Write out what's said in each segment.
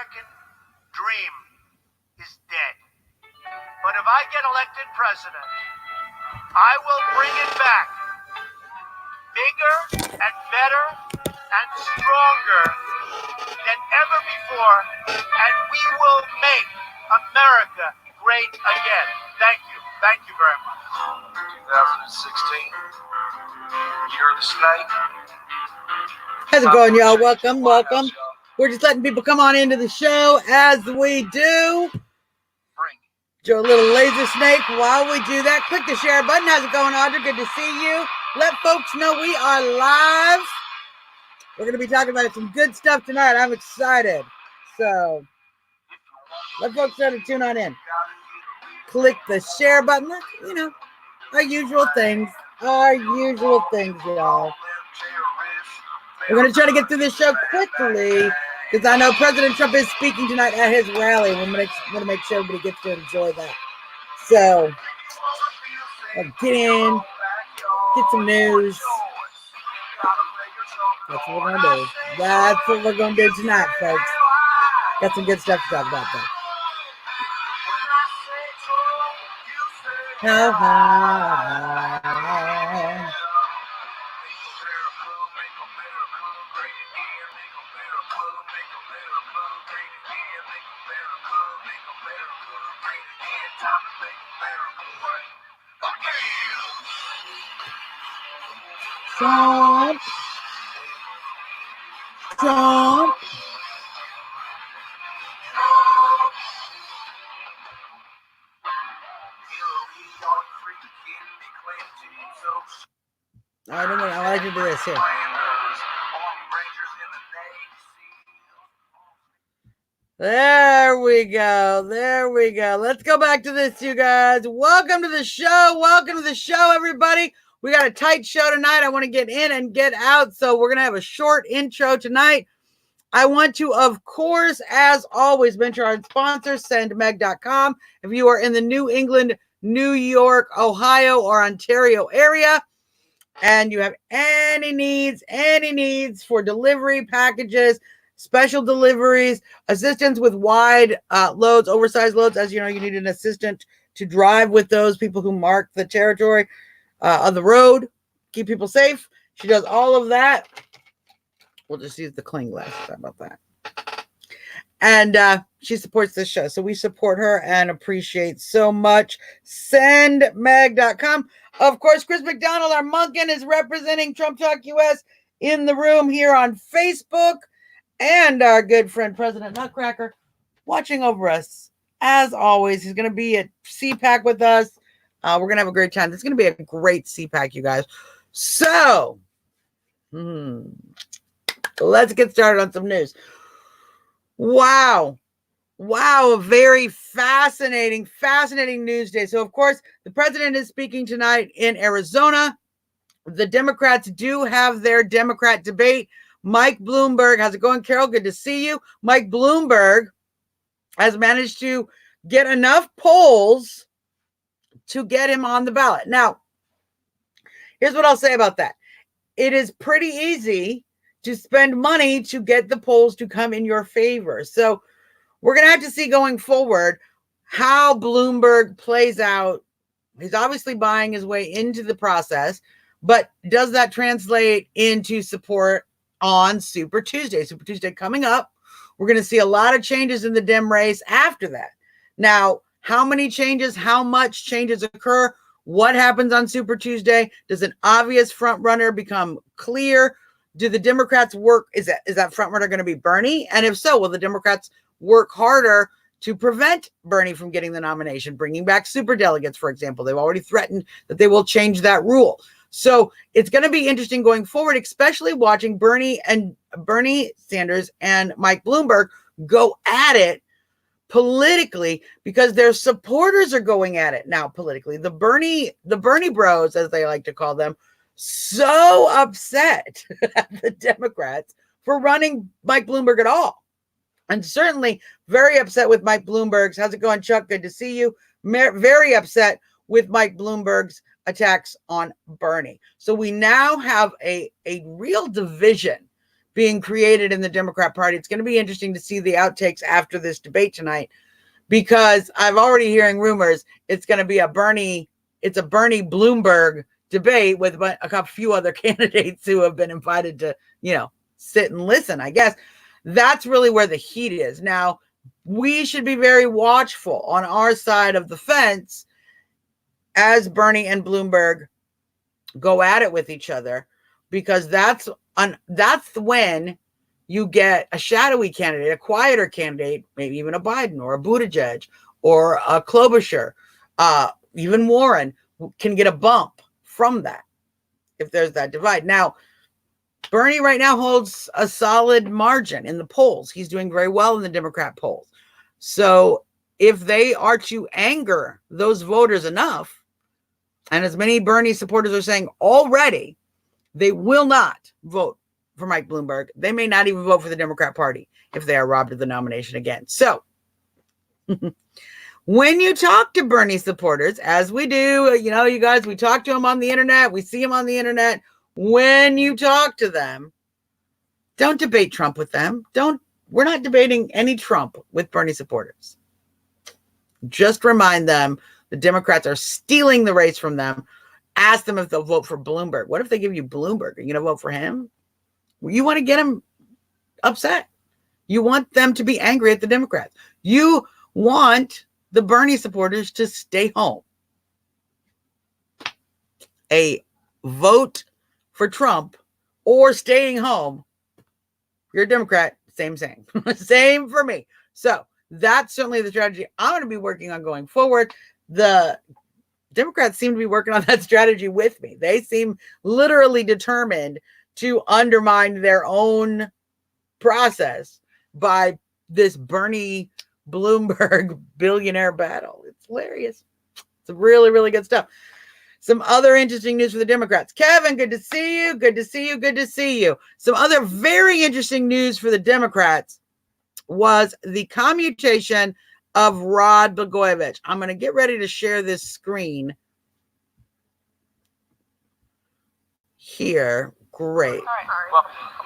American dream is dead. But if I get elected president, I will bring it back bigger and better and stronger than ever before, and we will make America great again. Thank you. Thank you very much. 2016, Year of the Snake. How's it going, y'all? Welcome, welcome. We're just letting people come on into the show as we do. Joe, a little laser snake. While we do that, click the share button. How's it going, Audrey? Good to see you. Let folks know we are live. We're going to be talking about some good stuff tonight. I'm excited. So let folks know to tune on in. Click the share button. You know, our usual things. Our usual things, y'all. We're going to try to get through this show quickly because I know President Trump is speaking tonight at his rally. We're going to make sure everybody gets to enjoy that. So, get in, get some news. That's what we're going to do. That's what we're going to do tonight, folks. Got some good stuff to talk about, though. Trump. Trump. I don't know. I like to do this here. There we go. There we go. Let's go back to this, you guys. Welcome to the show. Welcome to the show, everybody. We got a tight show tonight. I want to get in and get out. So we're going to have a short intro tonight. I want to, of course, as always, mention our sponsor, sendmeg.com. If you are in the New England, New York, Ohio, or Ontario area, and you have any needs for delivery packages, special deliveries, assistance with wide loads, oversized loads. As you know, you need an assistant to drive with those people who mark the territory on the road, keep people safe. She does all of that. We'll just use the cling glass. Sorry about that. And she supports this show. So we support her and appreciate so much. Sendmeg.com. Of course, Chris McDonald, our Monkin, is representing Trump Talk US in the room here on Facebook. And our good friend, President Nutcracker, watching over us. As always, he's going to be at CPAC with us. We're going to have a great time. It's going to be a great CPAC, you guys. So, let's get started on some news. Wow. A very fascinating news day. So, of course, the president is speaking tonight in Arizona. The Democrats do have their Democrat debate. Mike Bloomberg, how's it going, Carol? Good to see you. Mike Bloomberg has managed to get enough polls to get him on the ballot. Now, here's what I'll say about that. It is pretty easy to spend money to get the polls to come in your favor. So we're going to have to see going forward how Bloomberg plays out. He's obviously buying his way into the process, but does that translate into support on Super Tuesday? Super Tuesday coming up. We're going to see a lot of changes in the Dem race after that. Now, how many changes, how much changes occur? What happens on Super Tuesday? Does an obvious front runner become clear? Do the Democrats work? Is that front runner going to be Bernie? And if so, will the Democrats work harder to prevent Bernie from getting the nomination, bringing back super delegates, for example? They've already threatened that they will change that rule. So it's going to be interesting going forward, especially watching Bernie Sanders and Mike Bloomberg go at it politically, because their supporters are going at it now politically. The Bernie bros, as they like to call them, so upset at the Democrats for running Mike Bloomberg at all. And certainly very upset with Mike Bloomberg's. How's it going, Chuck? Good to see you. Very upset with Mike Bloomberg's attacks on Bernie. So we now have a real division being created in the Democrat Party. It's going to be interesting to see the outtakes after this debate tonight, because I've already hearing rumors it's going to be a Bernie Bloomberg debate with a few other candidates who have been invited to, sit and listen. I guess that's really where the heat is. Now, we should be very watchful on our side of the fence as Bernie and Bloomberg go at it with each other, because that's when you get a shadowy candidate, a quieter candidate, maybe even a Biden or a Buttigieg or a Klobuchar, even Warren can get a bump from that if there's that divide. Now, Bernie right now holds a solid margin in the polls. He's doing very well in the Democrat polls. So if they are to anger those voters enough, and as many Bernie supporters are saying already, they will not vote for Mike Bloomberg. They may not even vote for the Democrat Party if they are robbed of the nomination again. So when you talk to Bernie supporters, as we do, you guys, we talk to them on the internet. We see them on the internet. When you talk to them, don't debate Trump with them. We're not debating any Trump with Bernie supporters. Just remind them the Democrats are stealing the race from them. Ask them if they'll vote for Bloomberg. What if they give you Bloomberg? Are you going to vote for him? You want to get them upset. You want them to be angry at the Democrats. You want the Bernie supporters to stay home. A vote for Trump or staying home. You're a Democrat, same. Same for me. So that's certainly the strategy I'm going to be working on going forward. The Democrats seem to be working on that strategy with me. They seem literally determined to undermine their own process by this Bernie Bloomberg billionaire battle. It's hilarious. It's really, really good stuff. Some other interesting news for the Democrats. Kevin, good to see you. Good to see you. Good to see you. Some other very interesting news for the Democrats was the commutation of Rod Blagojevich. I'm going to get ready to share this screen here. Great.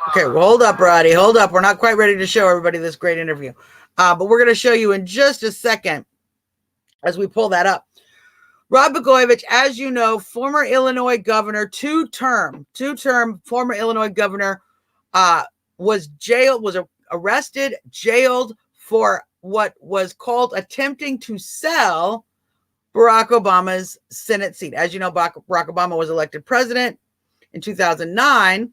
Okay, well, hold up, Roddy. Hold up. We're not quite ready to show everybody this great interview. But we're going to show you in just a second as we pull that up. Rod Blagojevich, as you know, former Illinois governor, two-term former Illinois governor, was arrested, jailed for what was called attempting to sell Barack Obama's Senate seat. As you know, Barack Obama was elected president in 2009.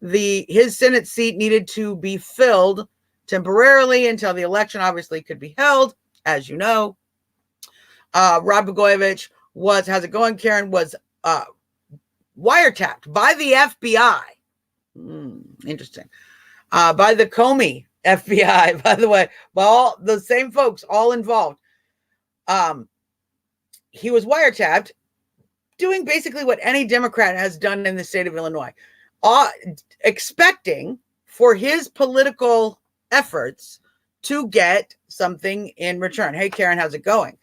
His Senate seat needed to be filled temporarily until the election obviously could be held, as you know. Rod Blagojevich how's it going, Karen, was wiretapped by the FBI. Interesting. By the Comey FBI, by the way, by all the same folks, all involved. He was wiretapped, doing basically what any Democrat has done in the state of Illinois, expecting for his political efforts to get something in return. Hey, Karen, how's it going?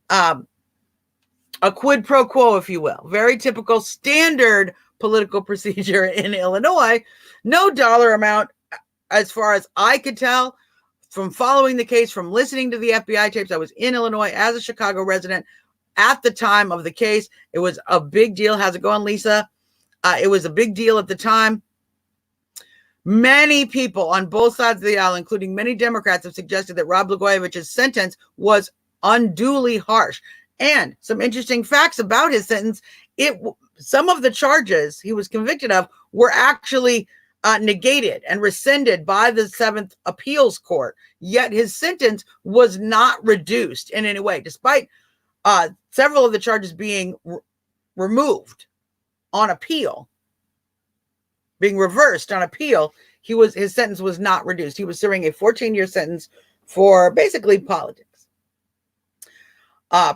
A quid pro quo, if you will. Very typical, standard political procedure in Illinois. No dollar amount, as far as I could tell, from following the case, from listening to the FBI tapes. I was in Illinois as a Chicago resident at the time of the case. It was a big deal. How's it going, Lisa? It was a big deal at the time. Many people on both sides of the aisle, including many Democrats, have suggested that Rod Blagojevich's sentence was unduly harsh. And some interesting facts about his sentence. Some of the charges he was convicted of were actually negated and rescinded by the 7th Appeals Court. Yet his sentence was not reduced in any way, despite several of the charges being removed on appeal, being reversed on appeal. His sentence was not reduced. He was serving a 14-year sentence for basically politics.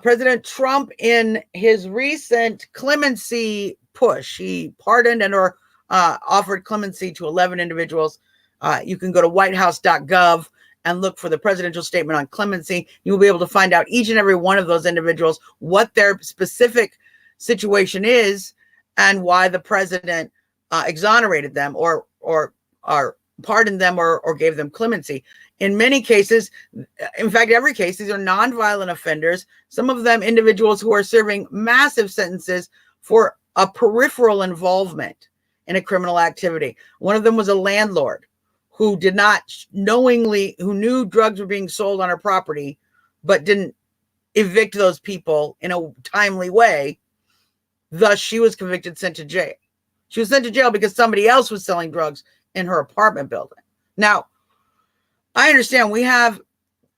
President Trump, in his recent clemency push, he pardoned or offered clemency to 11 individuals. You can go to whitehouse.gov and look for the presidential statement on clemency. You will be able to find out each and every one of those individuals, what their specific situation is, and why the president exonerated them or pardoned them or gave them clemency. In many cases, in fact, every case, these are nonviolent offenders. Some of them individuals who are serving massive sentences for a peripheral involvement in a criminal activity. One of them was a landlord who did not who knew drugs were being sold on her property, but didn't evict those people in a timely way. Thus, she was convicted, sent to jail. She was sent to jail because somebody else was selling drugs in her apartment building. Now, I understand we have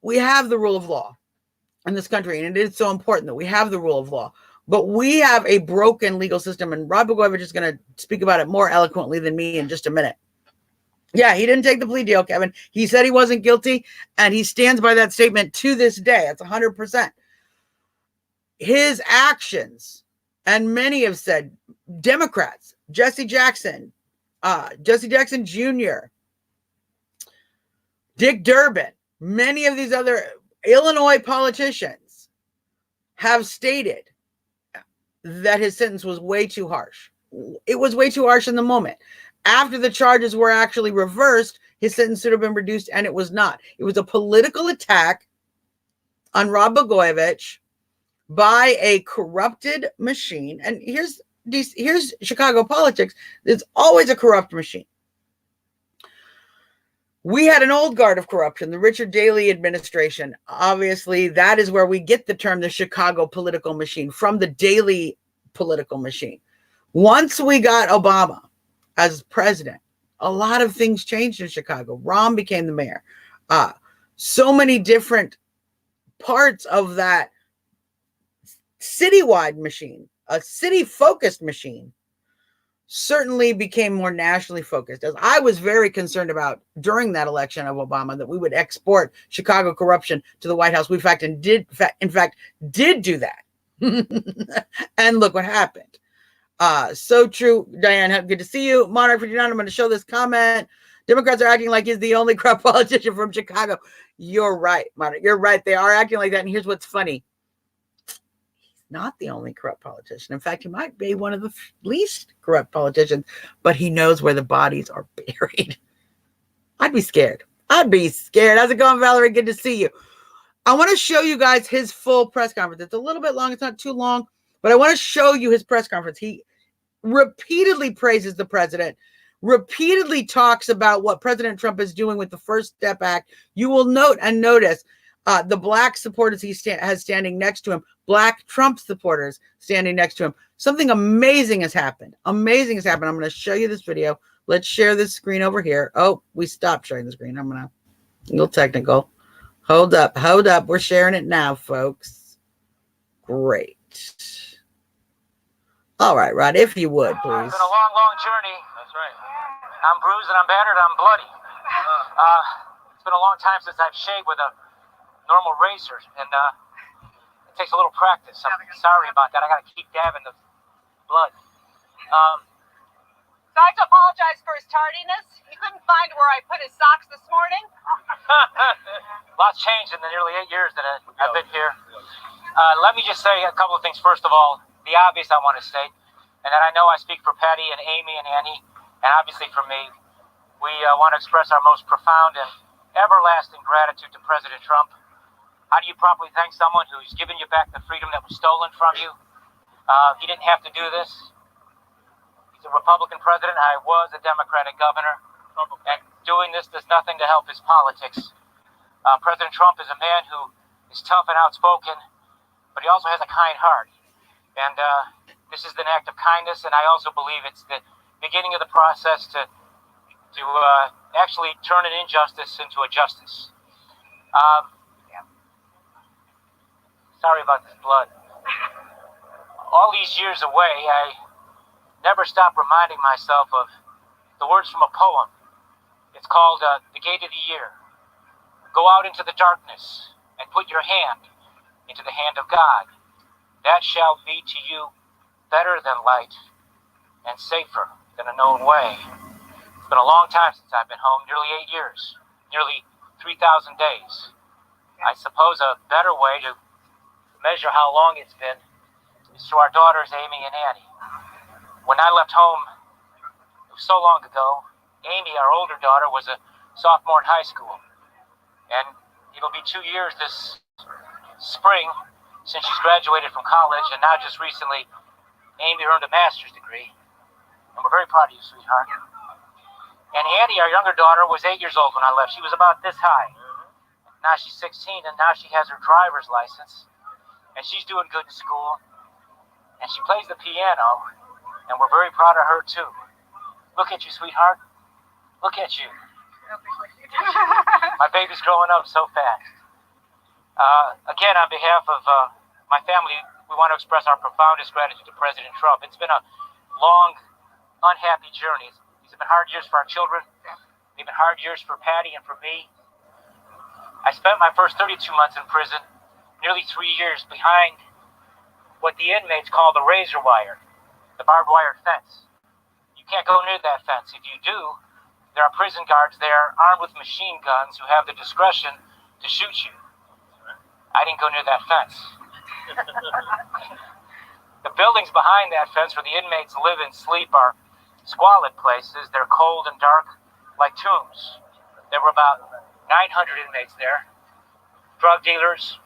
the rule of law in this country, and it is so important that we have the rule of law. But we have a broken legal system, and Rod Blagojevich is going to speak about it more eloquently than me in just a minute. Yeah, he didn't take the plea deal, Kevin. He said he wasn't guilty, and he stands by that statement to this day. That's 100%. His actions, and many have said, Democrats, Jesse Jackson Jr., Dick Durbin, many of these other Illinois politicians have stated that his sentence was way too harsh. It was way too harsh in the moment. After the charges were actually reversed, his sentence should have been reduced, and it was not. It was a political attack on Rod Blagojevich by a corrupted machine. And here's Chicago politics. There's always a corrupt machine. We had an old guard of corruption, the Richard Daley administration. Obviously, that is where we get the term the Chicago political machine, from the Daley political machine. Once we got Obama as president, a lot of things changed in Chicago. Rahm became the mayor. So many different parts of that citywide machine, a city-focused machine, certainly became more nationally focused. As I was very concerned about during that election of Obama, that we would export Chicago corruption to the White House. We in fact did do that. And look what happened. So true, Diane. Good to see you. Monarch 59, I'm going to show this comment. Democrats are acting like he's the only corrupt politician from Chicago. You're right, Monarch. You're right. They are acting like that. And here's what's funny. Not the only corrupt politician. In fact, he might be one of the least corrupt politicians, but he knows where the bodies are buried. I'd be scared. How's it going, Valerie? Good to see you. I want to show you guys his full press conference. It's a little bit long. It's not too long, but I want to show you his press conference. He repeatedly praises the president, repeatedly talks about what President Trump is doing with the First Step Act. You will notice the black supporters he has standing next to him, black Trump supporters standing next to him. Something amazing has happened. I'm going to show you this video. Let's share this screen over here. Oh, we stopped sharing the screen. A little technical. Hold up. We're sharing it now, folks. Great. All right, Rod, if you would, please. It's been a long, long journey. That's right. I'm bruised and I'm battered. I'm bloody. It's been a long time since I've shaved with a normal razor, and it takes a little practice. I'm sorry about that. I got to keep dabbing the blood. So I have to apologize for his tardiness. He couldn't find where I put his socks this morning. Lots changed in the nearly 8 years that I've been here. Let me just say a couple of things. First of all, the obvious I want to state, and that I know I speak for Patty and Amy and Annie, and obviously for me. We want to express our most profound and everlasting gratitude to President Trump. How do you properly thank someone who's given you back the freedom that was stolen from you? He didn't have to do this. He's a Republican president. I was a Democratic governor. And doing this does nothing to help his politics. President Trump is a man who is tough and outspoken, but he also has a kind heart. And this is an act of kindness, and I also believe it's the beginning of the process to actually turn an injustice into a justice. Sorry about this blood. All these years away, I never stopped reminding myself of the words from a poem. It's called The Gate of the Year. Go out into the darkness and put your hand into the hand of God. That shall be to you better than light and safer than a known way. It's been a long time since I've been home, nearly 8 years, nearly 3,000 days. I suppose a better way to measure how long it's been is to our daughters, Amy and Annie. When I left home, it was so long ago, Amy, our older daughter, was a sophomore in high school. And it'll be 2 years this spring since she's graduated from college. And now just recently, Amy earned a master's degree. And we're very proud of you, sweetheart. And Annie, our younger daughter, was 8 years old when I left. She was about this high. Now she's 16, and now she has her driver's license. And she's doing good in school. And she plays the piano. And we're very proud of her, too. Look at you, sweetheart. Look at you. My baby's growing up so fast. Again, on behalf of my family, we want to express our profoundest gratitude to President Trump. It's been a long, unhappy journey. These have been hard years for our children. They've been hard years for Patty and for me. I spent my first 32 months in prison, nearly 3 years behind what the inmates call the razor wire, the barbed wire fence. You can't go near that fence. If you do, there are prison guards there armed with machine guns who have the discretion to shoot you. I didn't go near that fence. The buildings behind that fence where the inmates live and sleep are squalid places. They're cold and dark like tombs. There were about 900 inmates there. Drug dealers,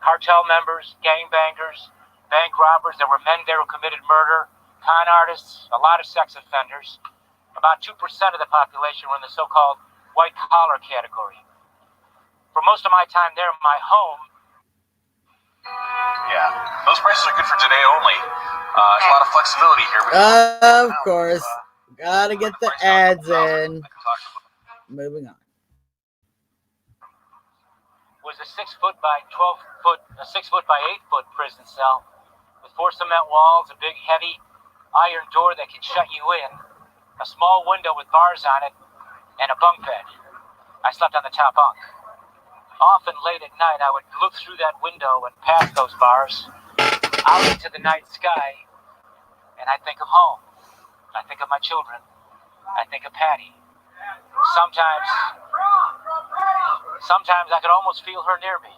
cartel members, gangbangers, bank robbers. There were men there who committed murder, con artists, a lot of sex offenders. About 2% of the population were in the so-called white-collar category. For most of my time there, my home... Yeah, those prices are good for today only. There's a lot of flexibility here. Of course. Gotta get the ads in. Moving on. Was a 6 foot by 12 foot, a 6 foot by 8 foot prison cell with 4 cement walls, a big heavy iron door that can shut you in, a small window with bars on it, and a bunk bed. I slept on the top bunk. Often late at night, I would look through that window and past those bars, out into the night sky, and I think of home. I think of my children. I think of Patty. Sometimes I could almost feel her near me.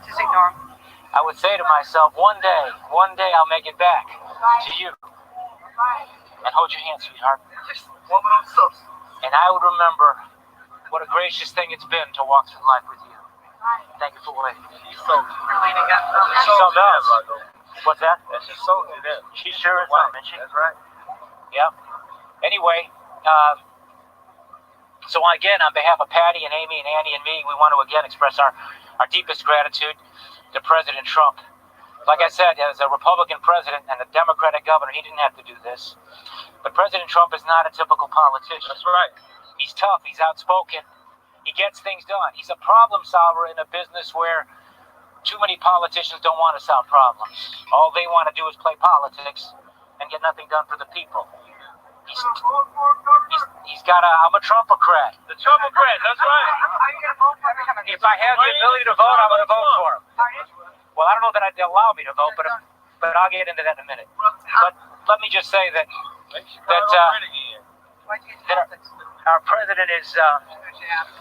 Just ignore him. I would say to myself, one day I'll make it back to you. And hold your hand, sweetheart. And I would remember what a gracious thing it's been to walk through life with you. Thank you for waiting. She sold us. What's that? She sold you then. She sure is, isn't she? That's right. Yep. Anyway, so again, on behalf of Patty and Amy and Annie and me, we want to again express our deepest gratitude to President Trump. Like I said, as a Republican president and a Democratic governor, he didn't have to do this. But President Trump is not a typical politician. That's right. He's tough. He's outspoken. He gets things done. He's a problem solver in a business where too many politicians don't want to solve problems. All they want to do is play politics and get nothing done for the people. He's got I'm a Trumpocrat. The Trumpocrat, that's right. If I have the ability to vote, I'm going to vote for him. Well, I don't know that they'll allow me to vote, but I'll get into that in a minute. But let me just say that our president is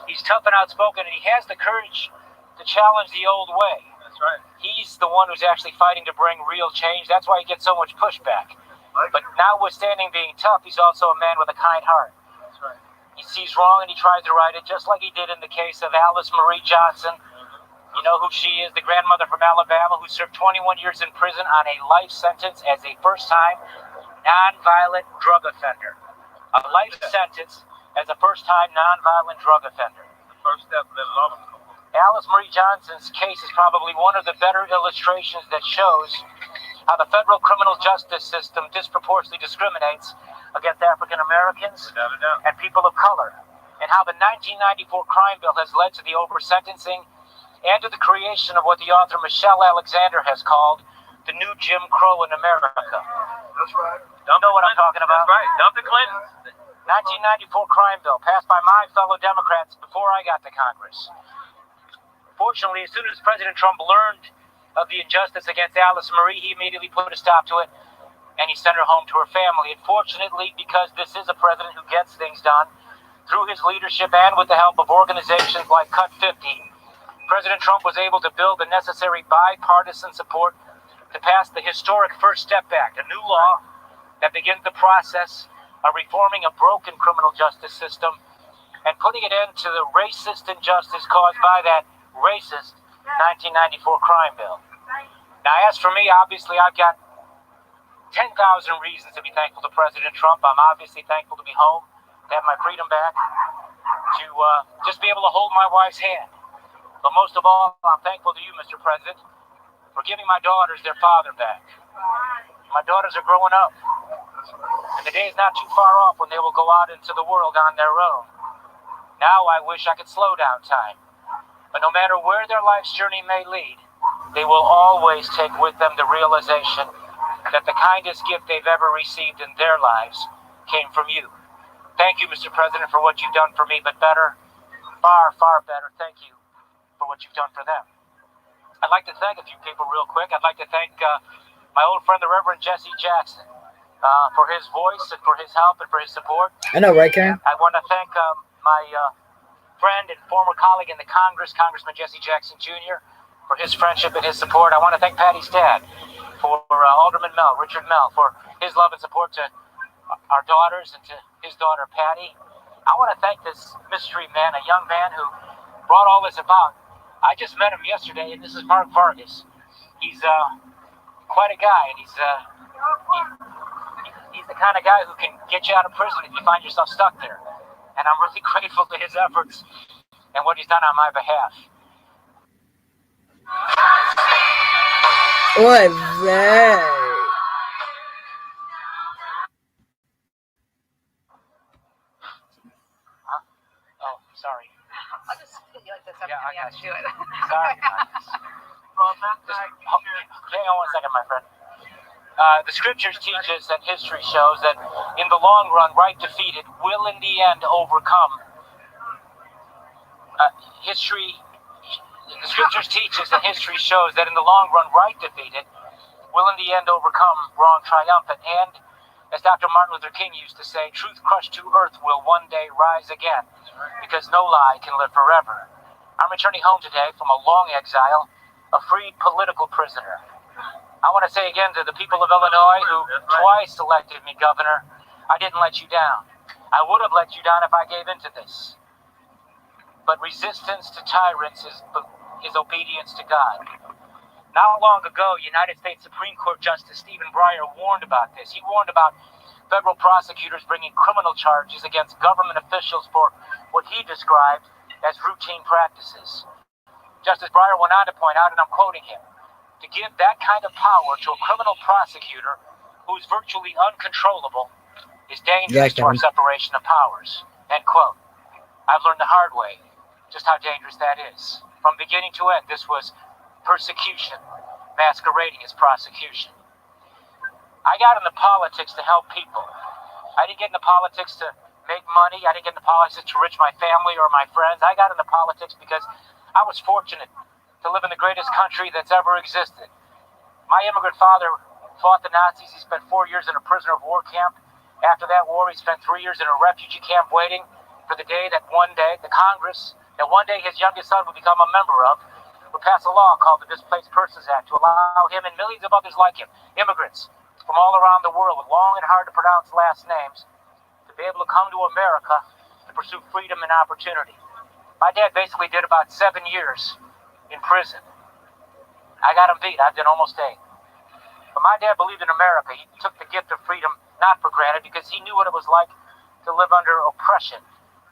he's tough and outspoken, and he has the courage to challenge the old way. That's right. He's the one who's actually fighting to bring real change. That's why he gets so much pushback. But notwithstanding being tough, he's also a man with a kind heart. That's right. He sees wrong and he tries to right it, just like he did in the case of Alice Marie Johnson. You know who she is, the grandmother from Alabama who served 21 years in prison on a life sentence as a first-time nonviolent drug offender. A life sentence as a first-time nonviolent drug offender. The first step in the law. Alice Marie Johnson's case is probably one of the better illustrations that shows how the federal criminal justice system disproportionately discriminates against African Americans and people of color, and how the 1994 crime bill has led to the over-sentencing and to the creation of what the author Michelle Alexander has called the new Jim Crow in America. That's right. You know what I'm talking about? That's right. Dump the Clintons. 1994 crime bill passed by my fellow Democrats before I got to Congress. Fortunately, as soon as President Trump learned of the injustice against Alice Marie, he immediately put a stop to it, and he sent her home to her family. And fortunately, because this is a president who gets things done, through his leadership and with the help of organizations like Cut 50, President Trump was able to build the necessary bipartisan support to pass the historic First Step Act, a new law that begins the process of reforming a broken criminal justice system and putting an end to the racist injustice caused by that racist 1994 crime bill. Now, as for me, obviously, I've got 10,000 reasons to be thankful to President Trump. I'm obviously thankful to be home, to have my freedom back, to just be able to hold my wife's hand. But most of all, I'm thankful to you, Mr. President, for giving my daughters their father back. My daughters are growing up, and the day is not too far off when they will go out into the world on their own. Now I wish I could slow down time. But no matter where their life's journey may lead, they will always take with them the realization that the kindest gift they've ever received in their lives came from you. Thank you, Mr. President, for what you've done for me, but better, far, far better, thank you for what you've done for them. I'd like to thank a few people real quick. I'd like to thank my old friend, the Reverend Jesse Jackson, for his voice and for his help and for his support. I know, right, Karen? I want to thank my friend and former colleague in the Congress, Congressman Jesse Jackson Jr., for his friendship and his support. I want to thank Patty's dad, for Alderman Mel, Richard Mel, for his love and support to our daughters and to his daughter, Patty. I want to thank this mystery man, a young man who brought all this about. I just met him yesterday, and this is Mark Vargas. He's quite a guy, and he's the kind of guy who can get you out of prison if you find yourself stuck there. And I'm really grateful to his efforts and what he's done on my behalf. What's that? Huh? Oh, sorry. I'll just hit you like this every Yeah, time I you have got to you. do it. Sorry about this. Hang on 1 second, my friend. The scriptures teach us and history shows that in the long run, right defeated will in the end overcome. The scriptures teach us and history shows that in the long run, right defeated will in the end overcome wrong triumphant. And as Dr. Martin Luther King used to say, truth crushed to earth will one day rise again, because no lie can live forever. I'm returning home today from a long exile, a freed political prisoner. I want to say again to the people of Illinois who twice elected me governor, I didn't let you down. I would have let you down if I gave in to this. But resistance to tyrants is obedience to God. Not long ago, United States Supreme Court Justice Stephen Breyer warned about this. He warned about federal prosecutors bringing criminal charges against government officials for what he described as routine practices. Justice Breyer went on to point out, and I'm quoting him, to give that kind of power to a criminal prosecutor who's virtually uncontrollable is dangerous to our separation of powers. End quote. I've learned the hard way just how dangerous that is. From beginning to end, this was persecution masquerading as prosecution. I got into politics to help people. I didn't get into politics to make money. I didn't get into politics to enrich my family or my friends. I got into politics because I was fortunate to live in the greatest country that's ever existed. My immigrant father fought the Nazis. He spent 4 years in a prisoner of war camp. After that war, he spent 3 years in a refugee camp waiting for the day that one day the Congress, that one day his youngest son would become a member of, would pass a law called the Displaced Persons Act to allow him and millions of others like him, immigrants from all around the world with long and hard to pronounce last names, to be able to come to America to pursue freedom and opportunity. My dad basically did about 7 years in prison. I got him beat. I did almost 8. But my dad believed in America. He took the gift of freedom not for granted because he knew what it was like to live under oppression.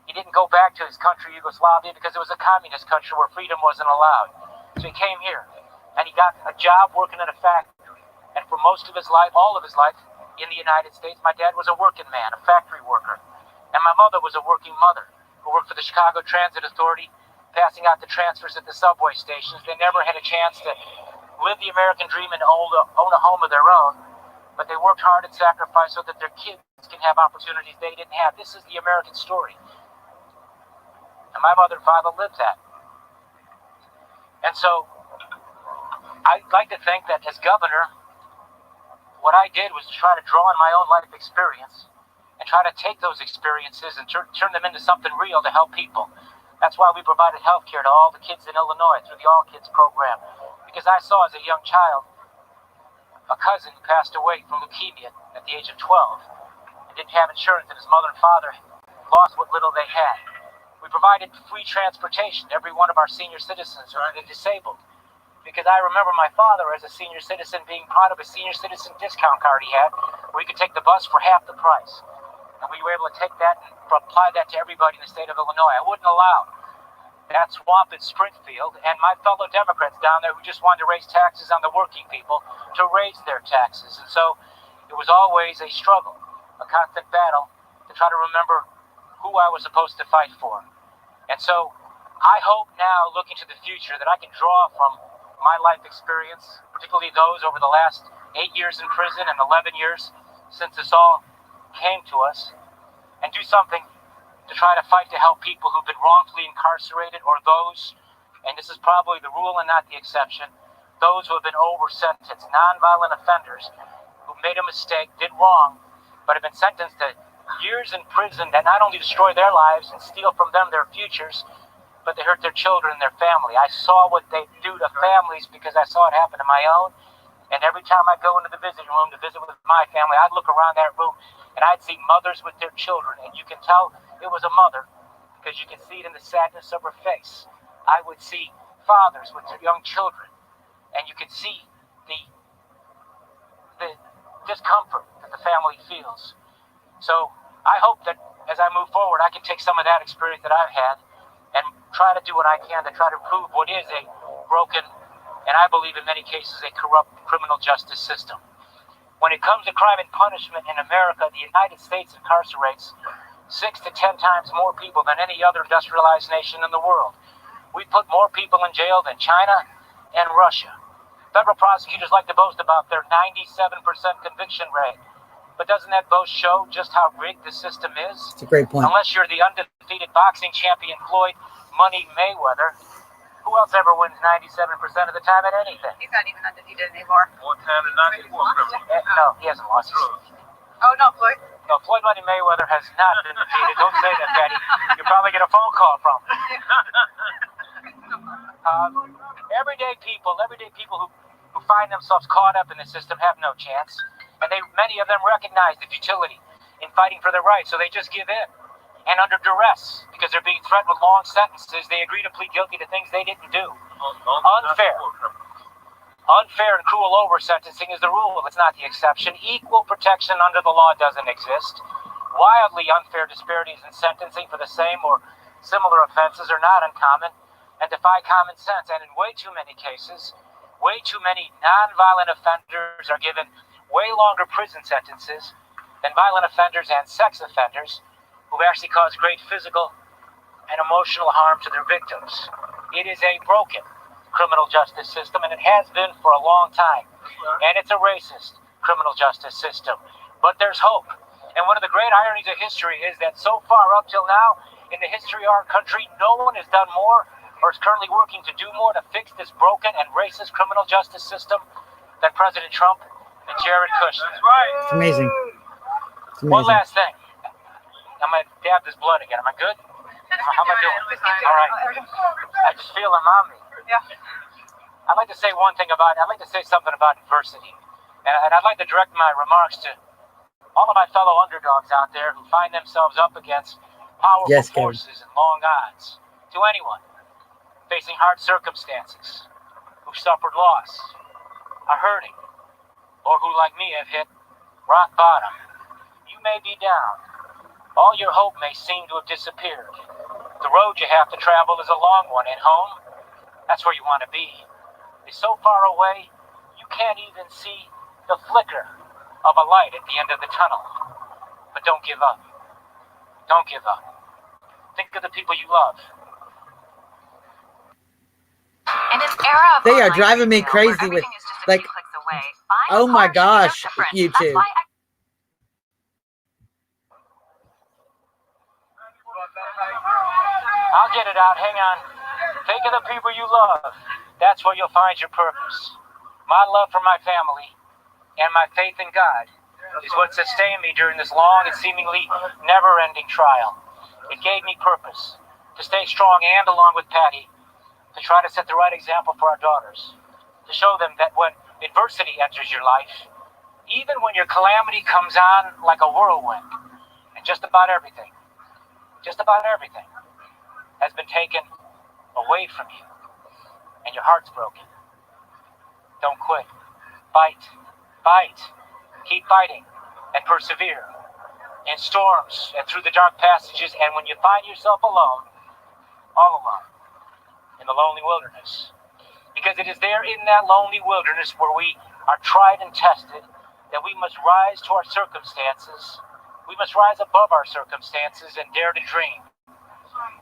He didn't go back to his country, Yugoslavia, because it was a communist country where freedom wasn't allowed. So he came here, and he got a job working in a factory. And for most of his life, all of his life, in the United States, my dad was a working man, a factory worker. And my mother was a working mother who worked for the Chicago Transit Authority, passing out the transfers at the subway stations. They never had a chance to live the American dream and own a home of their own, but they worked hard and sacrificed so that their kids can have opportunities they didn't have. This is the American story. And my mother and father lived that. And so I'd like to think that as governor, what I did was to try to draw on my own life experience and try to take those experiences and turn them into something real to help people. That's why we provided health care to all the kids in Illinois through the All Kids program. Because I saw as a young child a cousin who passed away from leukemia at the age of 12 and didn't have insurance, and his mother and father lost what little they had. We provided free transportation to every one of our senior citizens or the disabled, because I remember my father as a senior citizen being part of a senior citizen discount card he had, where he could take the bus for half the price. And we were able to take that and apply that to everybody in the state of Illinois. I wouldn't allow that swamp in Springfield and my fellow Democrats down there who just wanted to raise taxes on the working people to raise their taxes. And so it was always a struggle, a constant battle to try to remember who I was supposed to fight for. And so I hope now, looking to the future, that I can draw from my life experience, particularly those over the last 8 years in prison and 11 years since this all came to us, and do something to try to fight to help people who've been wrongfully incarcerated, or those, and this is probably the rule and not the exception, those who have been over-sentenced, nonviolent offenders who made a mistake, did wrong, but have been sentenced to years in prison that not only destroy their lives and steal from them their futures, but they hurt their children and their family. I saw what they do to families because I saw it happen to my own. And every time I go into the visiting room to visit with my family, I'd look around that room and I'd see mothers with their children. And you can tell it was a mother because you can see it in the sadness of her face. I would see fathers with their young children. And you can see the discomfort that the family feels. So I hope that as I move forward, I can take some of that experience that I've had and try to do what I can to try to improve what is a broken, and I believe in many cases a corrupt criminal justice system. When it comes to crime and punishment in America, the United States incarcerates 6 to 10 times more people than any other industrialized nation in the world. We put more people in jail than China and Russia. Federal prosecutors like to boast about their 97% conviction rate. But doesn't that boast show just how rigged the system is? It's a great point. Unless you're the undefeated boxing champion Floyd Money Mayweather, who else ever wins 97% of the time at anything? He's not even undefeated anymore. More time than 94 criminals. No, he hasn't lost. Oh, no, Floyd. No, Floyd Money Mayweather has not been defeated. Don't say that, Patty. You'll probably get a phone call from him. Everyday people who find themselves caught up in the system have no chance. And many of them recognize the futility in fighting for their rights, so they just give in. And under duress, because they're being threatened with long sentences, they agree to plead guilty to things they didn't do. Unfair and cruel over-sentencing is the rule. It's not the exception. Equal protection under the law doesn't exist. Wildly unfair disparities in sentencing for the same or similar offenses are not uncommon and defy common sense. And in way too many cases, way too many nonviolent offenders are given way longer prison sentences than violent offenders and sex offenders who've actually caused great physical and emotional harm to their victims. It is a broken criminal justice system, and it has been for a long time. And it's a racist criminal justice system. But there's hope. And one of the great ironies of history is that so far up till now, in the history of our country, no one has done more or is currently working to do more to fix this broken and racist criminal justice system than President Trump and Jared Kushner. That's right. It's amazing. It's amazing. One last thing. I'm going to dab this blood again. Am I good? How am I doing? All right. I just feel them on me. Yeah. I'd like to say one thing I'd like to say something about adversity. And I'd like to direct my remarks to all of my fellow underdogs out there who find themselves up against powerful forces and long odds. To anyone facing hard circumstances, who suffered loss, are hurting, or who, like me, have hit rock bottom. You may be down. All your hope may seem to have disappeared. The road you have to travel is a long one, and home, that's where you want to be. It's so far away, you can't even see the flicker of a light at the end of the tunnel. But don't give up. Don't give up. Think of the people you love. In an era of They are online driving me retail, crazy where with, everything is just a like, few clicks away, buying oh a my car should be no gosh, different. YouTube. That's why I'll get it out. Hang on. Think of the people you love. That's where you'll find your purpose. My love for my family and my faith in God is what sustained me during this long and seemingly never-ending trial. It gave me purpose to stay strong and, along with Patty, to try to set the right example for our daughters, to show them that when Adversity enters your life, even when your calamity comes on like a whirlwind, and just about everything has been taken away from you, and your heart's broken. Don't quit. Fight. Keep fighting and persevere in storms and through the dark passages, and when you find yourself alone, all alone, in the lonely wilderness, because it is there in that lonely wilderness where we are tried and tested that we must rise to our circumstances. We must rise above our circumstances and dare to dream.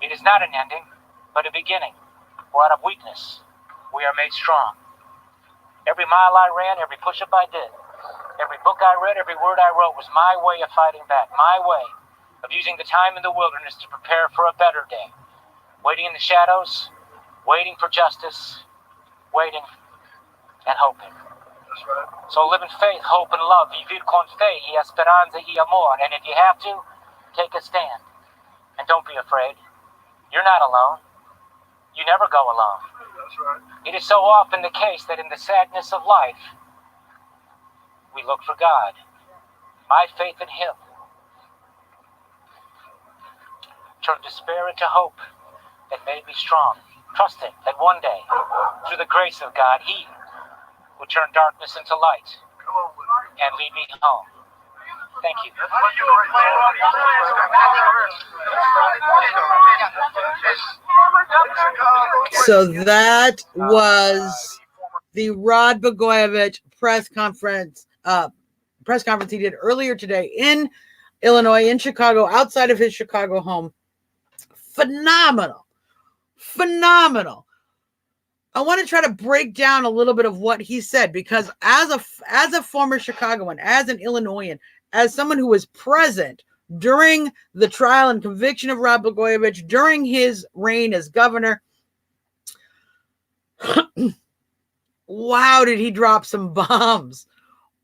It is not an ending, but a beginning. For out of weakness, we are made strong. Every mile I ran, every push-up I did, every book I read, every word I wrote was my way of fighting back, my way of using the time in the wilderness to prepare for a better day. Waiting in the shadows, waiting for justice, waiting and hoping. So live in faith, hope, and love. Vivir con fe y esperanza y amor. And if you have to, take a stand. And don't be afraid. You're not alone. You never go alone. It is so often the case that in the sadness of life, we look for God. My faith in Him turned despair into hope that made me strong, trusting that one day, through the grace of God, He would turn darkness into light and lead me home. Thank you. So that was the Rod Blagojevich press conference he did earlier today in Illinois, in Chicago, outside of his Chicago home. Phenomenal. I want to try to break down a little bit of what he said, because as a former Chicagoan, as an Illinoisan, as someone who was present during the trial and conviction of Rod Blagojevich, during his reign as governor, wow, did he drop some bombs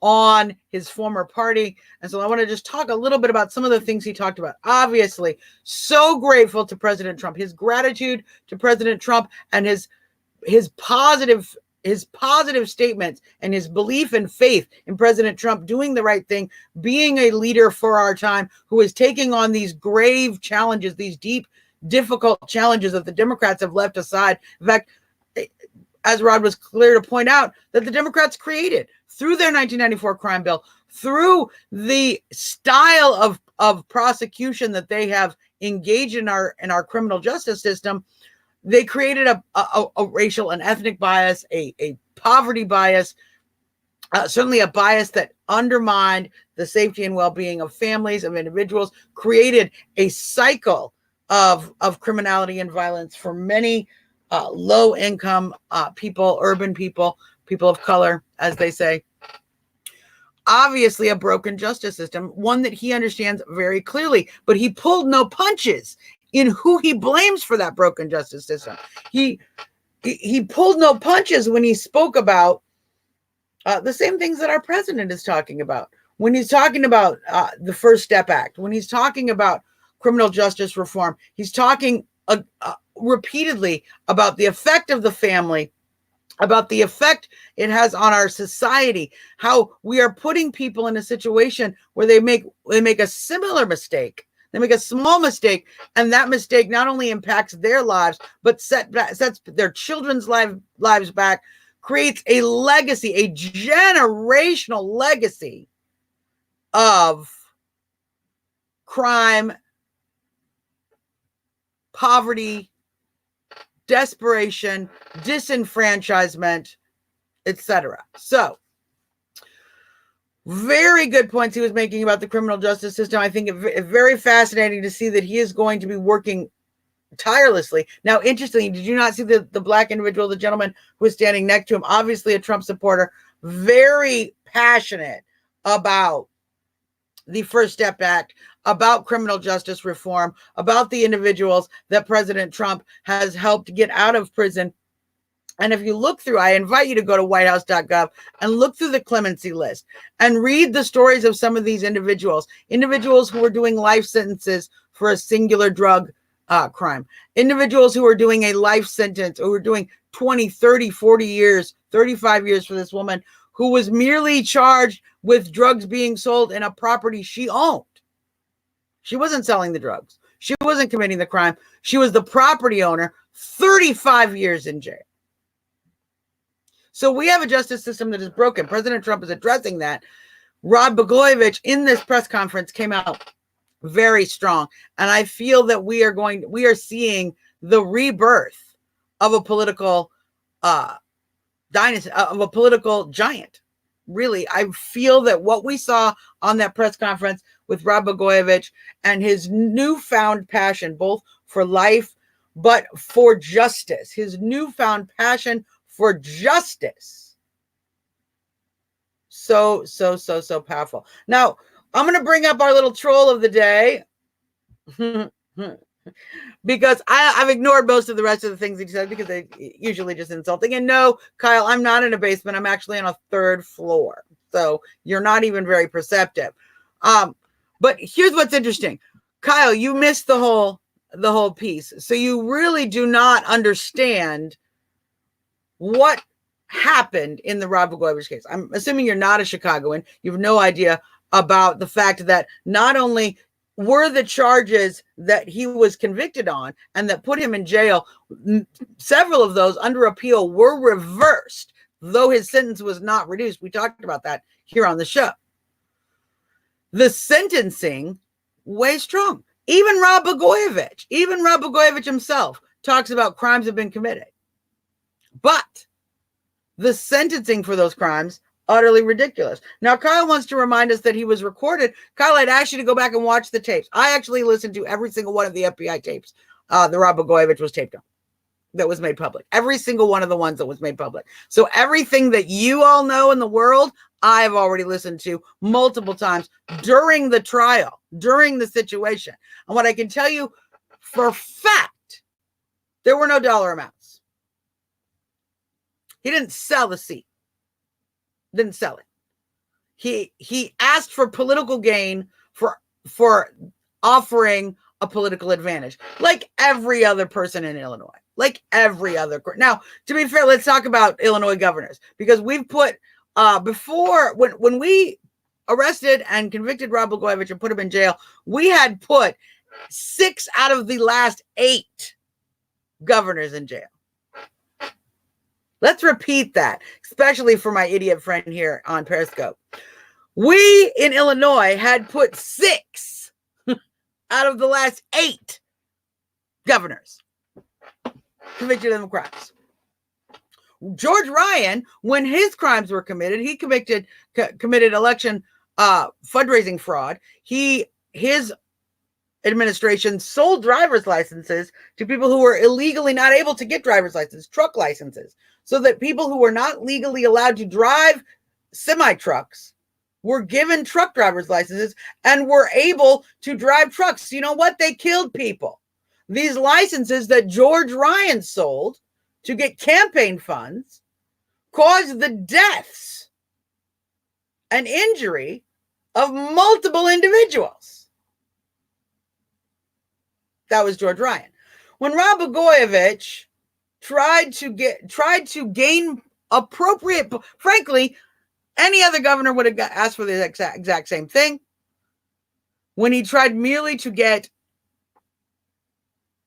on his former party. And so I want to just talk a little bit about some of the things he talked about. Obviously, so grateful to President Trump, his gratitude to President Trump, and his positive statements and his belief and faith in President Trump doing the right thing, being a leader for our time, who is taking on these grave challenges, these deep, difficult challenges that the Democrats have left aside. In fact, as Rod was clear to point out, that the Democrats created through their 1994 crime bill, through the style of prosecution that they have engaged in our criminal justice system. They created a racial and ethnic bias, a poverty bias, certainly a bias that undermined the safety and well-being of families, of individuals, created a cycle of criminality and violence for many low-income people, urban people, people of color, as they say. Obviously a broken justice system, one that he understands very clearly, but he pulled no punches in who he blames for that broken justice system. He pulled no punches when he spoke about the same things that our president is talking about. When he's talking about the First Step Act, when he's talking about criminal justice reform, he's talking repeatedly about the effect of the family, about the effect it has on our society, how we are putting people in a situation where they make a similar mistake. They make a small mistake, and that mistake not only impacts their lives, but sets their children's lives back, creates a legacy, a generational legacy of crime, poverty, desperation, disenfranchisement, etc. So, very good points he was making about the criminal justice system. I think it's very fascinating to see that he is going to be working tirelessly. Now, interestingly, did you not see the black individual, the gentleman who was standing next to him, obviously a Trump supporter, very passionate about the First Step Act, about criminal justice reform, about the individuals that President Trump has helped get out of prison. And if you look through, I invite you to go to whitehouse.gov and look through the clemency list and read the stories of some of these individuals who were doing life sentences for a singular drug crime, individuals who are doing a life sentence, or were doing 20, 30, 40 years, 35 years for this woman who was merely charged with drugs being sold in a property she owned. She wasn't selling the drugs. She wasn't committing the crime. She was the property owner, 35 years in jail. So we have a justice system that is broken. President Trump is addressing that. Rod Blagojevich in this press conference came out very strong. And I feel that we are seeing the rebirth of a political dynasty, of a political giant. Really, I feel that what we saw on that press conference with Rod Blagojevich and his newfound passion, both for life, but for justice, his newfound passion for justice. So powerful. Now, I'm going to bring up our little troll of the day because I've ignored most of the rest of the things he said because they're usually just insulting. And no, Kyle, I'm not in a basement. I'm actually on a 3rd floor. So you're not even very perceptive. But here's what's interesting. Kyle, you missed the whole piece. So you really do not understand what happened in the Rod Blagojevich case. I'm assuming you're not a Chicagoan. You have no idea about the fact that not only were the charges that he was convicted on and that put him in jail, several of those under appeal were reversed, though his sentence was not reduced. We talked about that here on the show. The sentencing way strong. Even Rod Blagojevich himself talks about crimes have been committed. But the sentencing for those crimes, utterly ridiculous. Now, Kyle wants to remind us that he was recorded. Kyle, I'd ask you to go back and watch the tapes. I actually listened to every single one of the FBI tapes the Rod Blagojevich was taped on, that was made public. Every single one of the ones that was made public. So everything that you all know in the world, I've already listened to multiple times during the trial, during the situation. And what I can tell you for a fact, there were no dollar amounts. He didn't sell the seat. Didn't sell it. He asked for political gain for offering a political advantage, like every other person in Illinois, like every other. Now, to be fair, let's talk about Illinois governors, because we've put before when we arrested and convicted Rod Blagojevich and put him in jail, we had put 6 out of the last 8 governors in jail. Let's repeat that, especially for my idiot friend here on Periscope. We in Illinois had put 6 out of the last 8 governors convicted of crimes. George Ryan, when his crimes were committed, he committed election fundraising fraud. His administration sold driver's licenses to people who were illegally not able to get driver's licenses, truck licenses, so that people who were not legally allowed to drive semi-trucks were given truck driver's licenses and were able to drive trucks. You know what? They killed people. These licenses that George Ryan sold to get campaign funds caused the deaths and injury of multiple individuals. That was George Ryan. When Rod Blagojevich tried to gain appropriate, frankly, any other governor would have asked for the exact same thing. When he tried merely to get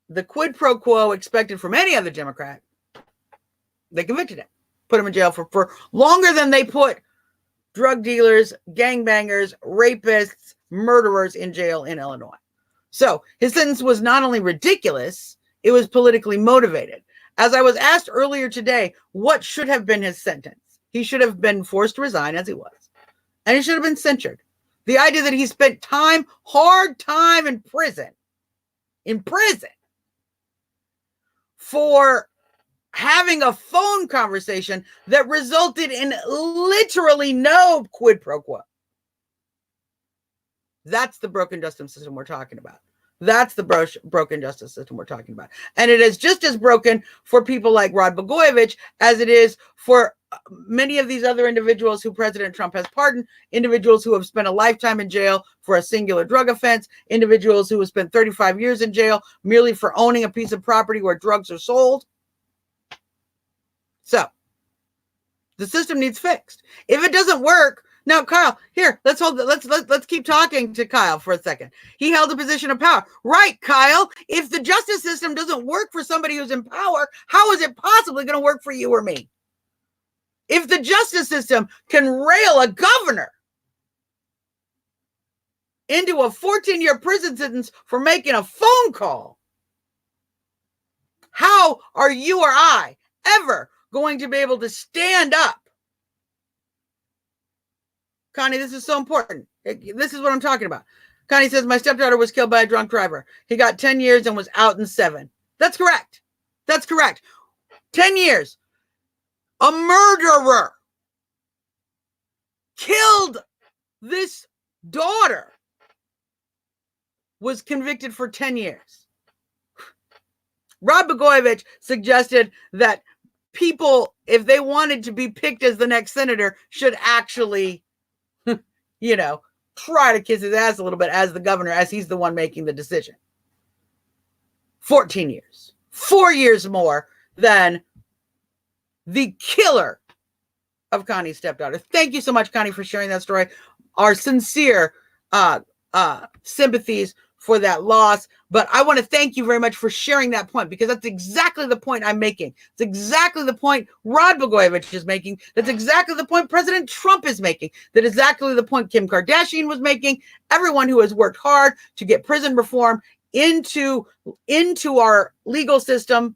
the quid pro quo expected from any other Democrat, they convicted him, put him in jail for longer than they put drug dealers, gangbangers, rapists, murderers in jail in Illinois. So his sentence was not only ridiculous, it was politically motivated. As I was asked earlier today, what should have been his sentence? He should have been forced to resign, as he was. And he should have been censured. The idea that he spent hard time in prison, for having a phone conversation that resulted in literally no quid pro quo. That's the broken justice system we're talking about. That's the broken justice system we're talking about. And it is just as broken for people like Rod Blagojevich as it is for many of these other individuals who President Trump has pardoned, individuals who have spent a lifetime in jail for a singular drug offense, individuals who have spent 35 years in jail merely for owning a piece of property where drugs are sold. So, The system needs fixed. If it doesn't work, now Kyle, here, let's keep talking to Kyle for a second. He held a position of power. Right, Kyle, if the justice system doesn't work for somebody who's in power, how is it possibly going to work for you or me? If the justice system can rail a governor into a 14-year prison sentence for making a phone call, how are you or I ever going to be able to stand up? Connie, this is so important. This is what I'm talking about. Connie says, my stepdaughter was killed by a drunk driver. He got 10 years and was out in 7. That's correct. That's correct. 10 years. A murderer killed this daughter, was convicted for 10 years. Rod Blagojevich suggested that people, if they wanted to be picked as the next senator, should actually, try to kiss his ass a little bit as the governor, as he's the one making the decision. 14 years. 4 years more than the killer of Connie's stepdaughter. Thank you so much, Connie, for sharing that story. Our sincere sympathies for that loss. But I want to thank you very much for sharing that point, because that's exactly the point I'm making. It's exactly the point Rod Blagojevich is making. That's exactly the point President Trump is making. That's exactly the point Kim Kardashian was making. Everyone who has worked hard to get prison reform into our legal system,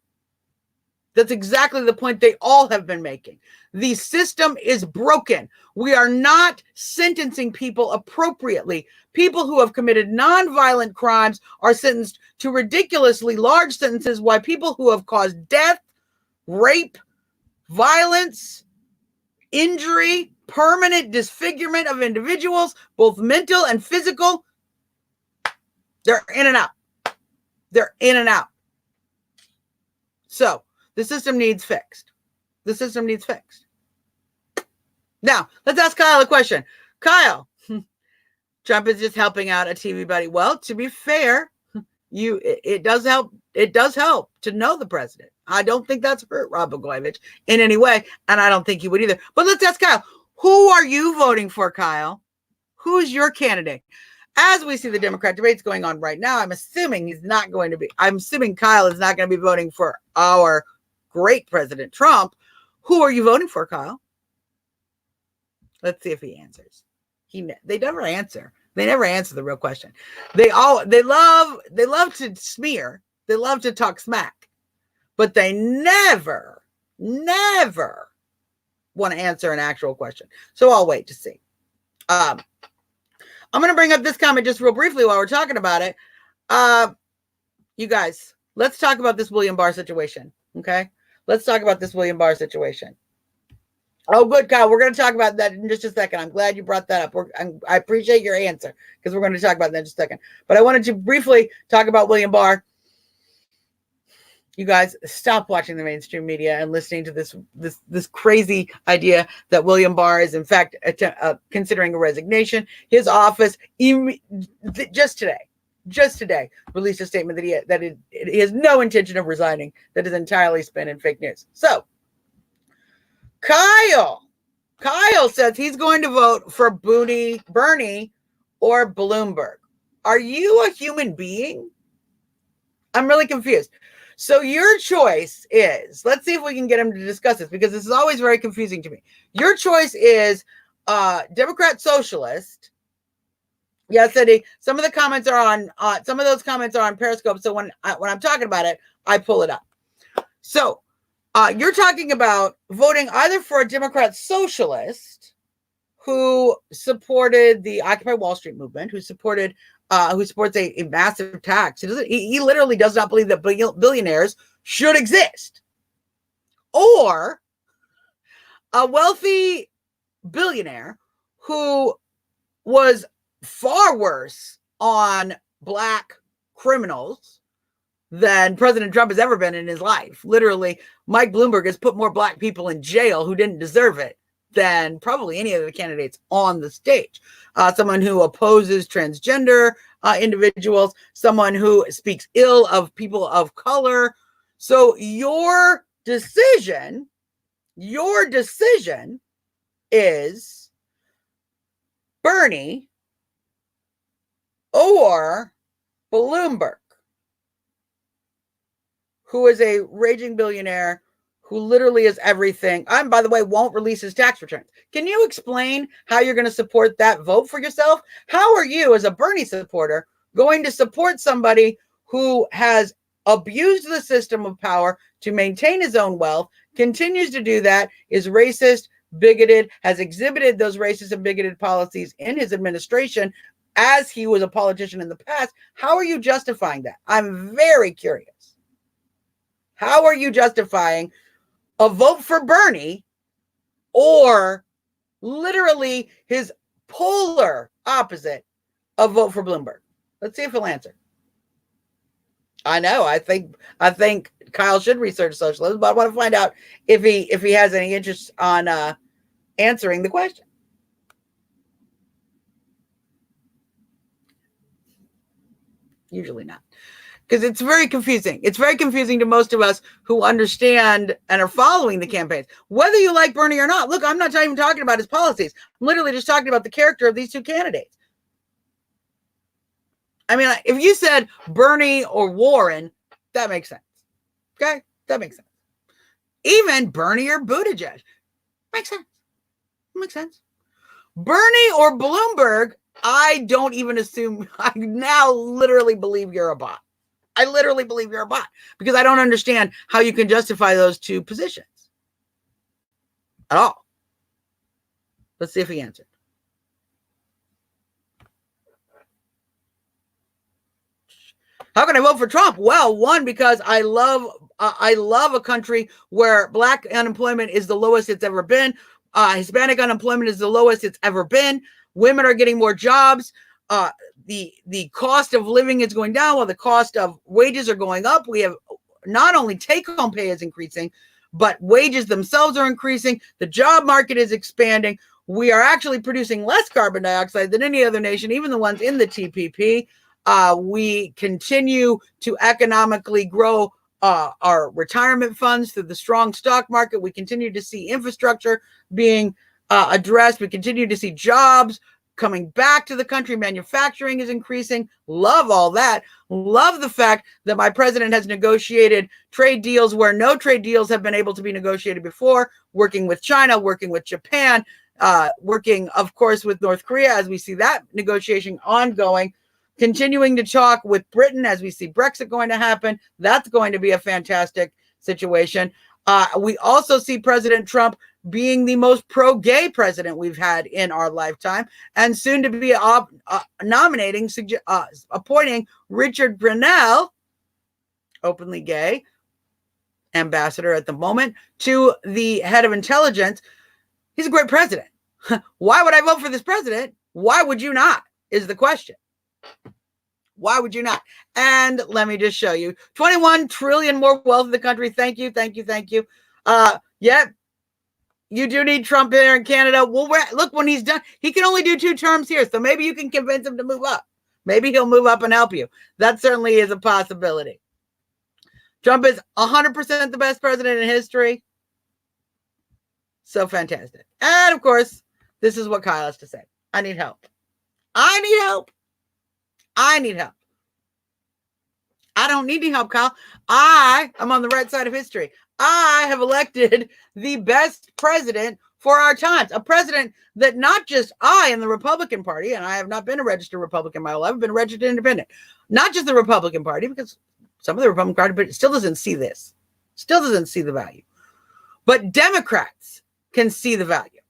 that's exactly the point they all have been making. The system is broken. We are not sentencing people appropriately. People who have committed nonviolent crimes are sentenced to ridiculously large sentences, while people who have caused death, rape, violence, injury, permanent disfigurement of individuals, both mental and physical, they're in and out. They're in and out. So, the system needs fixed. The system needs fixed. Now, let's ask Kyle a question. Kyle, Trump is just helping out a TV buddy. Well, to be fair, it does help. It does help to know the president. I don't think that's hurt Rod Blagojevich in any way, and I don't think he would either. But let's ask Kyle, who are you voting for, Kyle? Who's your candidate? As we see the Democrat debates going on right now, I'm assuming Kyle is not going to be voting for our great President Trump. Who are you voting for, Kyle? Let's see if he answers. They never answer. They never answer the real question. They love to smear. They love to talk smack, but they never want to answer an actual question. So I'll wait to see. I'm going to bring up this comment just real briefly while we're talking about it. You guys, let's talk about this William Barr situation. Okay. Let's talk about this William Barr situation. Oh, good, Kyle. We're going to talk about that in just a second. I'm glad you brought that up. I appreciate your answer, because we're going to talk about that in just a second. But I wanted to briefly talk about William Barr. You guys, stop watching the mainstream media and listening to this crazy idea that William Barr is, in fact, considering a resignation. His office, just today, released a statement that he has no intention of resigning, that is entirely spin and fake news. So, Kyle says he's going to vote for Bernie or Bloomberg. Are you a human being? I'm really confused. So your choice is, let's see if we can get him to discuss this, because this is always very confusing to me. Your choice is Democrat socialist. Yes, Eddie. Some of the comments are on, some of those comments are on Periscope. So when I'm talking about it, I pull it up. So you're talking about voting either for a Democrat socialist who supported the Occupy Wall Street movement, who supports a massive tax. He literally does not believe that billionaires should exist, or a wealthy billionaire who was far worse on black criminals than President Trump has ever been in his life. Literally, Mike Bloomberg has put more black people in jail who didn't deserve it than probably any of the candidates on the stage. Someone who opposes transgender individuals, someone who speaks ill of people of color. So your decision Your decision is Bernie or Bloomberg, who is a raging billionaire who literally is everything. And by the way, won't release his tax returns. Can you explain how you're going to support that vote for yourself? How are you, as a Bernie supporter, going to support somebody who has abused the system of power to maintain his own wealth, continues to do that, is racist, bigoted, has exhibited those racist and bigoted policies in his administration as he was a politician in the past? How are you justifying that? I'm very curious. How are you justifying a vote for Bernie or literally his polar opposite, a vote for Bloomberg? Let's see if he'll answer. I know. I think Kyle should research socialism, but I want to find out if he has any interest on answering the question. Usually not. Because it's very confusing. It's very confusing to most of us who understand and are following the campaigns, whether you like Bernie or not. Look, I'm not even talking about his policies. I'm literally just talking about the character of these two candidates. I mean, if you said Bernie or Warren, that makes sense. Okay? That makes sense. Even Bernie or Buttigieg makes sense. Makes sense. Bernie or Bloomberg, I don't even assume. I now literally believe you're a bot. I literally believe you're a bot because I don't understand how you can justify those two positions at all. Let's see if he answered. How can I vote for Trump? Well, one, because I love a country where Black unemployment is the lowest it's ever been. Hispanic unemployment is the lowest it's ever been. Women are getting more jobs. The cost of living is going down while the cost of wages are going up. We have not only take-home pay is increasing, but wages themselves are increasing. The job market is expanding. We are actually producing less carbon dioxide than any other nation, even the ones in the TPP. We continue to economically grow our retirement funds through the strong stock market. We continue to see infrastructure being addressed. We continue to see jobs coming back to the country. Manufacturing is increasing. Love all that. Love the fact that my president has negotiated trade deals where no trade deals have been able to be negotiated before, working with China, working with Japan, working, of course, with North Korea as we see that negotiation ongoing, continuing to talk with Britain as we see Brexit going to happen. That's going to be a fantastic situation. We also see President Trump being the most pro-gay president we've had in our lifetime, and soon to be appointing Richard Grenell, openly gay ambassador at the moment, to the head of intelligence. He's a great president. Why would I vote for this president? Why would you not, is the question. Why would you not? And let me just show you 21 trillion more wealth in the country. Thank you. Yeah, you do need Trump here in Canada. Well, look, when he's done, he can only do 2 terms here. So maybe you can convince him to move up. Maybe he'll move up and help you. That certainly is a possibility. Trump is 100% the best president in history. So fantastic. And of course, this is what Kyle has to say. I need help. I don't need any help, Kyle. I am on the right side of history. I have elected the best president for our times. A president that not just I and the Republican Party, and I have not been a registered Republican my whole life, I've been a registered independent. Not just the Republican Party, because some of the Republican Party but it still doesn't see this. Still doesn't see the value. But Democrats can see the value.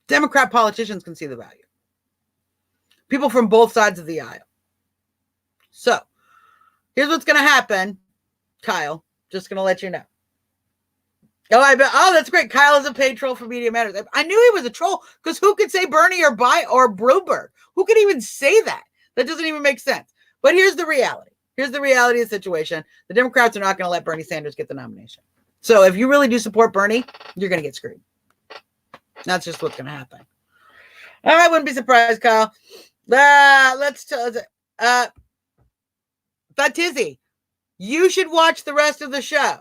Democrat politicians can see the value. People from both sides of the aisle. So, here's what's going to happen, Kyle. Just going to let you know. Oh, that's great. Kyle is a paid troll for Media Matters. I knew he was a troll because who could say Bernie or Bloomberg? Who could even say that? That doesn't even make sense. But here's the reality. Here's the reality of the situation. The Democrats are not going to let Bernie Sanders get the nomination. So if you really do support Bernie, you're going to get screwed. That's just what's going to happen. I wouldn't be surprised, Kyle. Let's tell Tizzy, you should watch the rest of the show.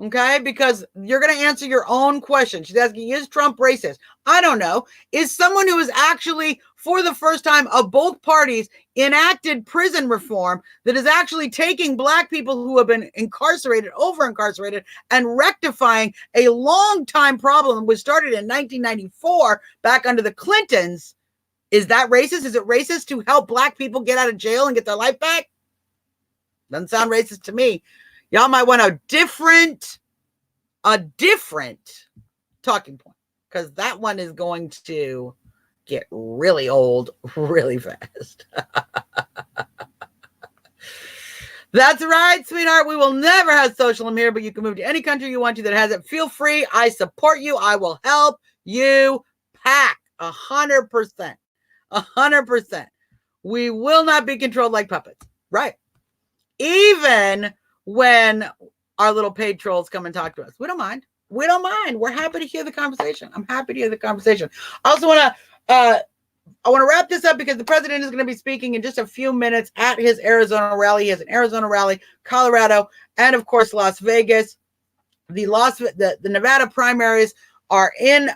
Okay, because you're going to answer your own question. She's asking, is Trump racist? I don't know. Is someone who is actually, for the first time of both parties, enacted prison reform that is actually taking Black people who have been incarcerated, over-incarcerated, and rectifying a long-time problem that was started in 1994 back under the Clintons. Is that racist? Is it racist to help Black people get out of jail and get their life back? Doesn't sound racist to me. Y'all might want a different talking point, because that one is going to get really old really fast. That's right, sweetheart. We will never have socialism here, but you can move to any country you want to that has it. Feel free. I support you. I will help you pack 100%. 100%. We will not be controlled like puppets. Right. Even when our little paid trolls come and talk to us. We don't mind. We don't mind. We're happy to hear the conversation. I'm happy to hear the conversation. I also want to wrap this up because the president is going to be speaking in just a few minutes at his Arizona rally. He has an Arizona rally, Colorado, and of course, Las Vegas. The Nevada primaries are in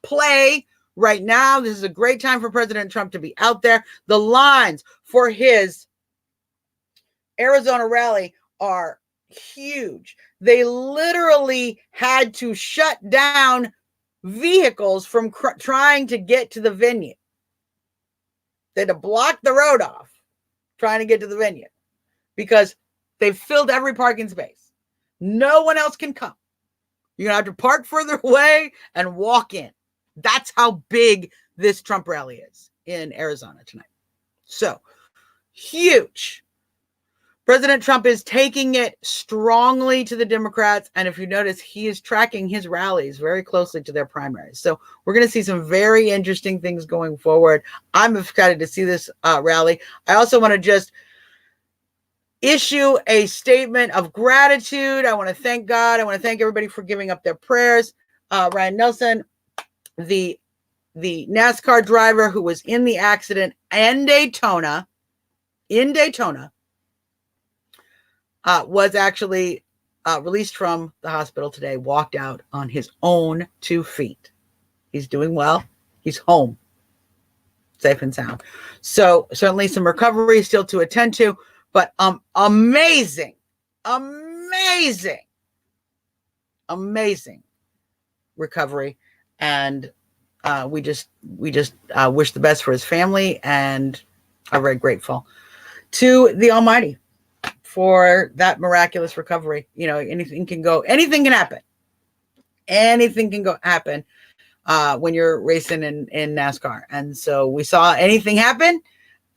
play right now. This is a great time for President Trump to be out there. The lines for his Arizona rally are huge. They literally had to shut down vehicles from trying to get to the venue. They had to block the road off trying to get to the venue because they've filled every parking space. No one else can come. You're going to have to park further away and walk in. That's how big this Trump rally is in Arizona tonight. So huge. President Trump is taking it strongly to the Democrats. And if you notice, he is tracking his rallies very closely to their primaries. So we're going to see some very interesting things going forward. I'm excited to see this rally. I also want to just issue a statement of gratitude. I want to thank God. I want to thank everybody for giving up their prayers. Ryan Nelson, the NASCAR driver who was in the accident in Daytona, was actually released from the hospital today, walked out on his own 2 feet. He's doing well. He's home, safe and sound. So certainly some recovery still to attend to, but amazing recovery. And we just wish the best for his family and are very grateful to the Almighty for that miraculous recovery. You know, anything can happen. Anything can happen when you're racing in NASCAR. And so we saw anything happen,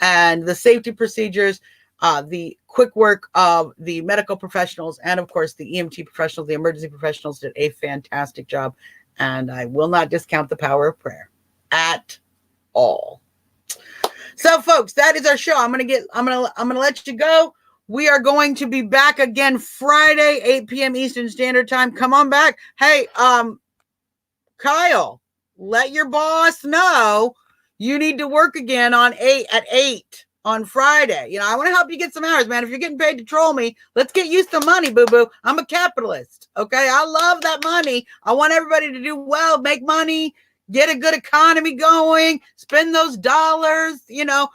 and the safety procedures, the quick work of the medical professionals, and of course the EMT professionals, the emergency professionals did a fantastic job. And I will not discount the power of prayer at all. So folks, that is our show. I'm going to let you go. We are going to be back again Friday, 8 p.m. Eastern Standard Time. Come on back. Hey, Kyle, let your boss know you need to work again at 8 on Friday. You know, I want to help you get some hours, man. If you're getting paid to troll me, let's get you some money, boo-boo. I'm a capitalist, okay? I love that money. I want everybody to do well, make money, get a good economy going, spend those dollars, you know.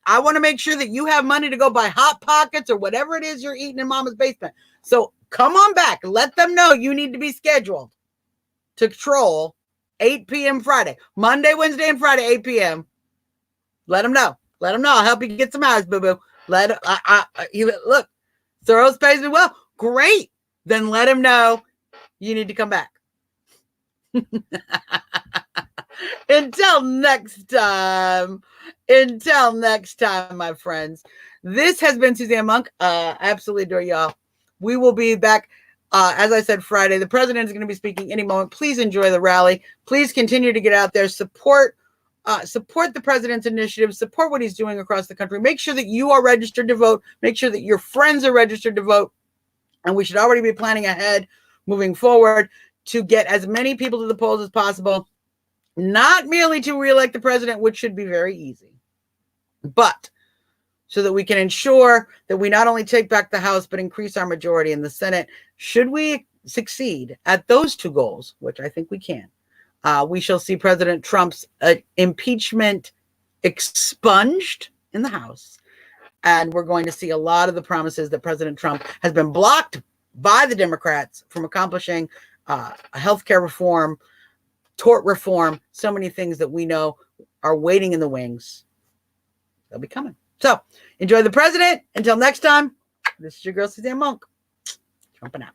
I want to make sure that you have money to go buy Hot Pockets or whatever it is you're eating in Mama's basement. So come on back. Let them know you need to be scheduled to troll 8 p.m. Friday. Monday, Wednesday, and Friday, 8 p.m. Let them know. Let them know. I'll help you get some hours, boo-boo. Look, Soros pays me well. Great. Then let him know you need to come back. Until next time, my friends. This has been Suzzanne Monk. I absolutely adore y'all. We will be back, as I said, Friday. The president is going to be speaking any moment. Please enjoy the rally. Please continue to get out there. Support the president's initiative. Support what he's doing across the country. Make sure that you are registered to vote. Make sure that your friends are registered to vote. And we should already be planning ahead moving forward to get as many people to the polls as possible. Not merely to reelect the president, which should be very easy, but so that we can ensure that we not only take back the House, but increase our majority in the Senate. Should we succeed at those two goals, which I think we can, we shall see President Trump's impeachment expunged in the House. And we're going to see a lot of the promises that President Trump has been blocked by the Democrats from accomplishing healthcare reform, tort reform, so many things that we know are waiting in the wings. They'll be coming. So enjoy the president. Until next time, this is your girl, Suzzanne Monk. Trumping out.